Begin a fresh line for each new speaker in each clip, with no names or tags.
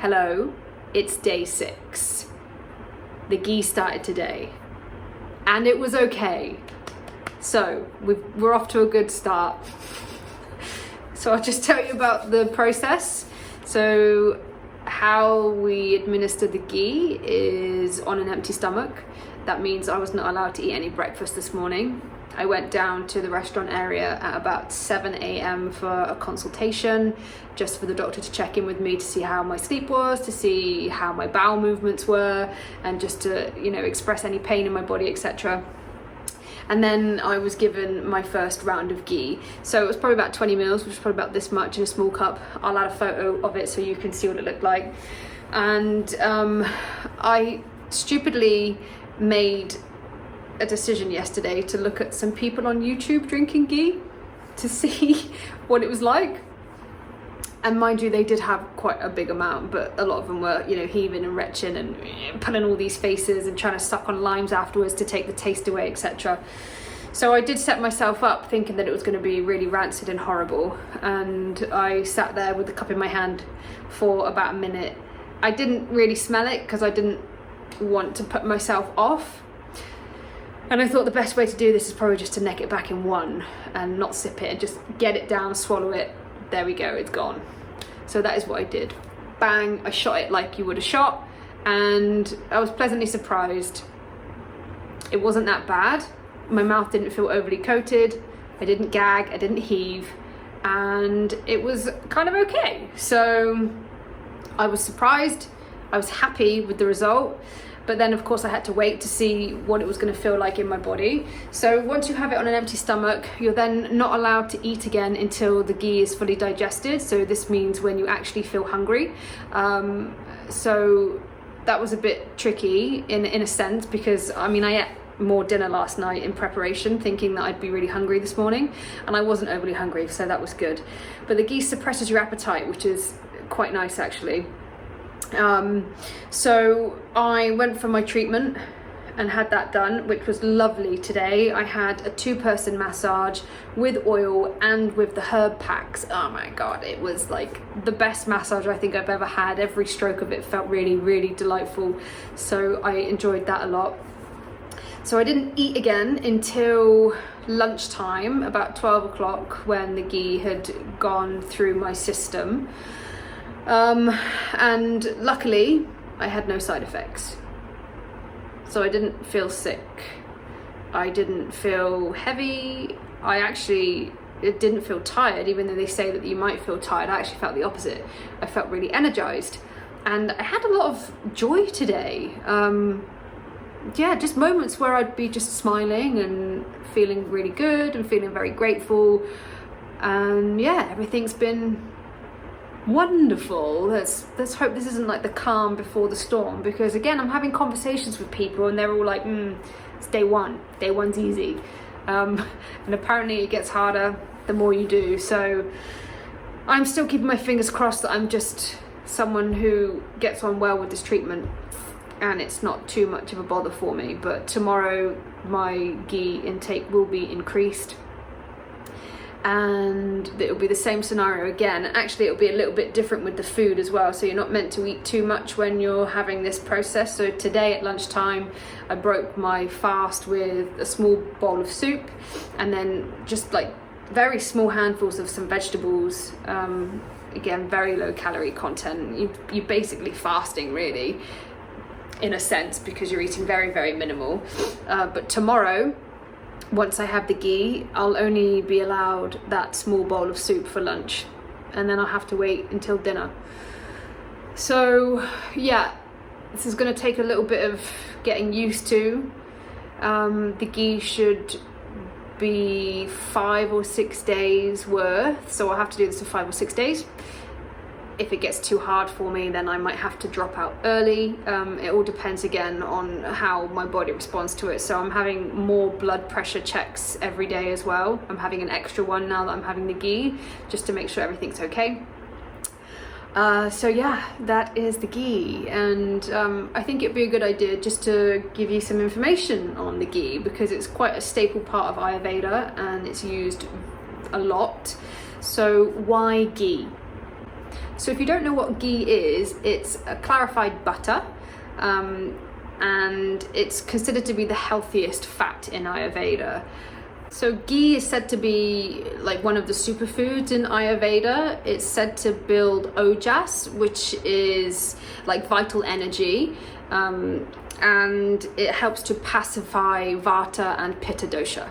Hello, it's day 6. The ghee started today and it was okay. So we're off to a good start. So I'll just tell you about the process. So how we administer the ghee is on an empty stomach. That means I was not allowed to eat any breakfast this morning. I went down to the restaurant area at about 7 a.m. for a consultation, just for the doctor to check in with me to see how my sleep was, to see how my bowel movements were, and just to, express any pain in my body, etc. And then I was given my first round of ghee. So it was probably about 20 mils, which is probably about this much in a small cup. I'll add a photo of it so you can see what it looked like. And I stupidly made a decision yesterday to look at some people on YouTube drinking ghee to see what it was like. And mind you, they did have quite a big amount, but a lot of them were, heaving and retching and pulling all these faces and trying to suck on limes afterwards to take the taste away, etc. So I did set myself up thinking that it was going to be really rancid and horrible. And I sat there with the cup in my hand for about a minute. I didn't really smell it because I didn't want to put myself off. And I thought the best way to do this is probably just to neck it back in one and not sip it and just get it down, swallow it. There we go, it's gone. So that is what I did. Bang, I shot it like you would a shot, and I was pleasantly surprised. It wasn't that bad. My mouth didn't feel overly coated. I didn't gag, I didn't heave, and it was kind of okay. So I was surprised. I was happy with the result. But then of course I had to wait to see what it was going to feel like in my body. So once you have it on an empty stomach, you're then not allowed to eat again until the ghee is fully digested. So this means when you actually feel hungry. So that was a bit tricky in a sense, because I ate more dinner last night in preparation, thinking that I'd be really hungry this morning, and I wasn't overly hungry, so that was good. But the ghee suppresses your appetite, which is quite nice actually. So I went for my treatment and had that done, which was lovely today. I had a 2-person massage with oil and with the herb packs. Oh my god, it was like the best massage I think I've ever had. Every stroke of it felt really, really delightful. So I enjoyed that a lot. So I didn't eat again until lunchtime, about 12 o'clock, when the ghee had gone through my system. And luckily I had no side effects. So I didn't feel sick. I didn't feel heavy. It didn't feel tired, even though they say that you might feel tired. I actually felt the opposite. I felt really energized, and I had a lot of joy today. Just moments where I'd be just smiling and feeling really good and feeling very grateful. And everything's been wonderful. Let's hope this isn't like the calm before the storm, because again, I'm having conversations with people and they're all like, it's day 1. Day 1's easy. And apparently it gets harder the more you do. So I'm still keeping my fingers crossed that I'm just someone who gets on well with this treatment and it's not too much of a bother for me. But tomorrow my ghee intake will be increased, and it'll be the same scenario again. Actually, it'll be a little bit different with the food as well. So you're not meant to eat too much when you're having this process. So today at lunchtime, I broke my fast with a small bowl of soup, and then just like very small handfuls of some vegetables. Again, very low calorie content. You're basically fasting really, in a sense, because you're eating very, very minimal. But tomorrow, once I have the ghee, I'll only be allowed that small bowl of soup for lunch, and then I'll have to wait until dinner. So this is going to take a little bit of getting used to. The ghee should be 5 or 6 days worth, so I'll have to do this for 5 or 6 days. If it gets too hard for me, then I might have to drop out early. It all depends again on how my body responds to it. So I'm having more blood pressure checks every day as well. I'm having an extra one now that I'm having the ghee, just to make sure everything's okay. That is the ghee, and I think it'd be a good idea just to give you some information on the ghee, because it's quite a staple part of Ayurveda and it's used a lot. So why ghee? So if you don't know what ghee is, it's a clarified butter, and it's considered to be the healthiest fat in Ayurveda. So ghee is said to be like one of the superfoods in Ayurveda. It's said to build ojas, which is like vital energy, and it helps to pacify vata and pitta dosha.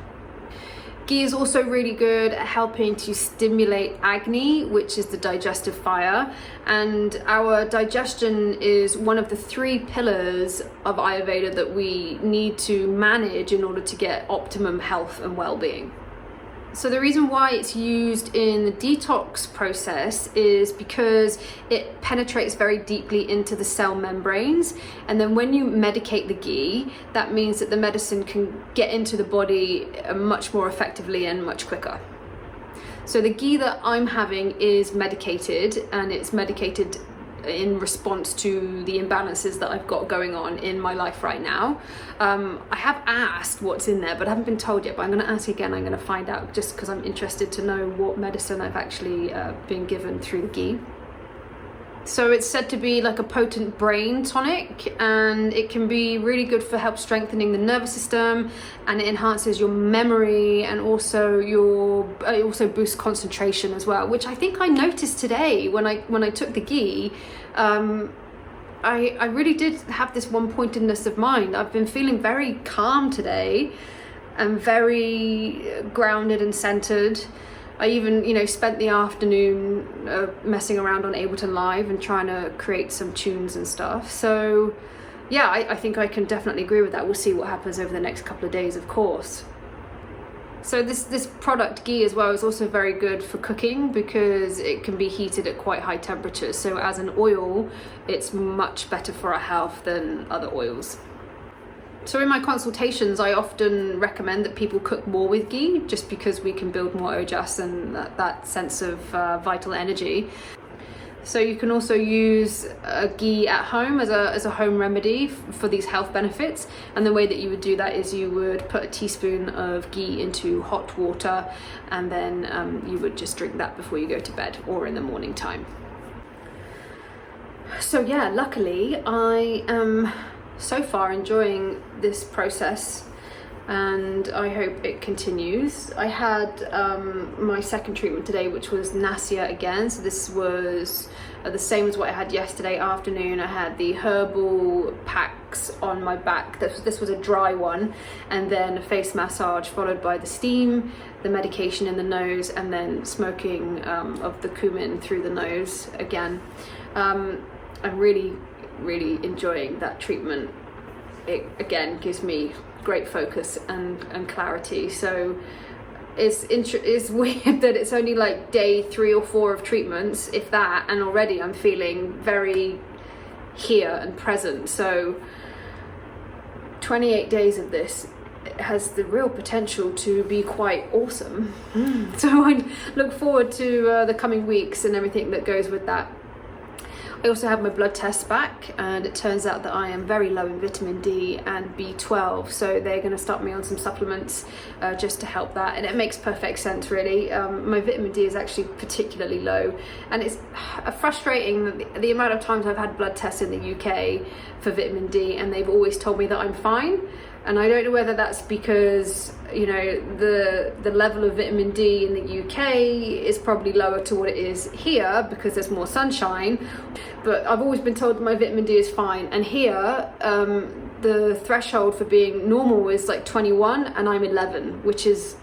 Ghee is also really good at helping to stimulate agni, which is the digestive fire, and our digestion is one of the 3 pillars of Ayurveda that we need to manage in order to get optimum health and well-being. So the reason why it's used in the detox process is because it penetrates very deeply into the cell membranes, and then when you medicate the ghee, that means that the medicine can get into the body much more effectively and much quicker. So the ghee that I'm having is medicated, and it's medicated in response to the imbalances that I've got going on in my life right now. I have asked what's in there, but I haven't been told yet, but I'm going to ask again. I'm going to find out, just because I'm interested to know what medicine I've actually been given through the ghee. So it's said to be like a potent brain tonic, and it can be really good for help strengthening the nervous system, and it enhances your memory, and also it also boosts concentration as well, which I think I noticed today when I took the ghee. I really did have this one-pointedness of mind. I've been feeling very calm today and very grounded and centered. I even, spent the afternoon messing around on Ableton Live and trying to create some tunes and stuff. So yeah, I think I can definitely agree with that. We'll see what happens over the next couple of days, of course. So this product, ghee, as well, is also very good for cooking because it can be heated at quite high temperatures. So as an oil, it's much better for our health than other oils. So in my consultations, I often recommend that people cook more with ghee, just because we can build more ojas and that sense of vital energy. So you can also use ghee at home as a home remedy for these health benefits. And the way that you would do that is you would put a teaspoon of ghee into hot water, and then you would just drink that before you go to bed or in the morning time. So yeah, luckily I am so far enjoying this process, and I hope it continues. I had my second treatment today, which was Nasya again. So this was the same as what I had yesterday afternoon. I had the herbal packs on my back. This was a dry one, and then a face massage followed by the steam, the medication in the nose, and then smoking of the cumin through the nose again. I'm really enjoying that treatment. It again gives me great focus and clarity. So it's weird that it's only like day 3 or 4 of treatments, if that, and already I'm feeling very here and present. So 28 days of this has the real potential to be quite awesome. So I look forward to the coming weeks and everything that goes with that. I also have my blood tests back, and it turns out that I am very low in vitamin D and B12, so they're going to start me on some supplements just to help that, and it makes perfect sense really. My vitamin D is actually particularly low, and it's frustrating the amount of times I've had blood tests in the UK for vitamin D, and they've always told me that I'm fine. And I don't know whether that's because, the level of vitamin D in the UK is probably lower to what it is here because there's more sunshine. But I've always been told that my vitamin D is fine. And here, the threshold for being normal is like 21, and I'm 11, which is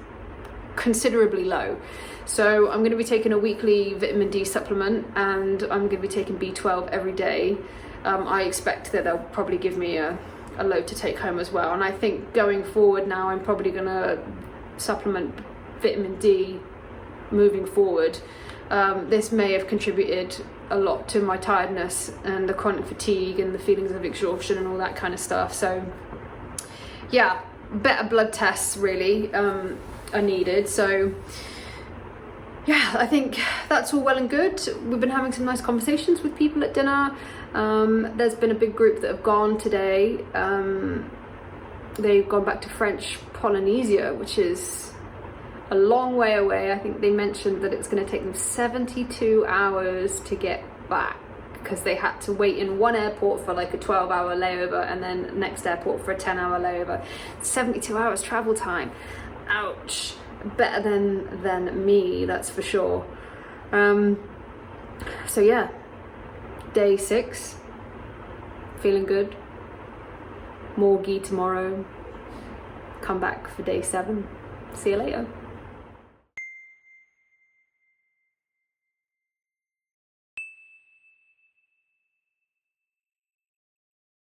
considerably low. So I'm going to be taking a weekly vitamin D supplement, and I'm going to be taking B12 every day. I expect that they'll probably give me a load to take home as well, and I think going forward now I'm probably going to supplement vitamin D moving forward. This may have contributed a lot to my tiredness and the chronic fatigue and the feelings of exhaustion and all that kind of stuff. So yeah, better blood tests really are needed. So yeah, I think that's all well and good. We've been having some nice conversations with people at dinner. There's been a big group that have gone today. They've gone back to French Polynesia, which is a long way away. I think they mentioned that it's going to take them 72 hours to get back because they had to wait in one airport for like a 12-hour layover and then next airport for a 10-hour layover. 72 hours travel time. Ouch. Better than me, that's for sure. So yeah, day 6, feeling good. More ghee tomorrow. Come back for day 7. See you later.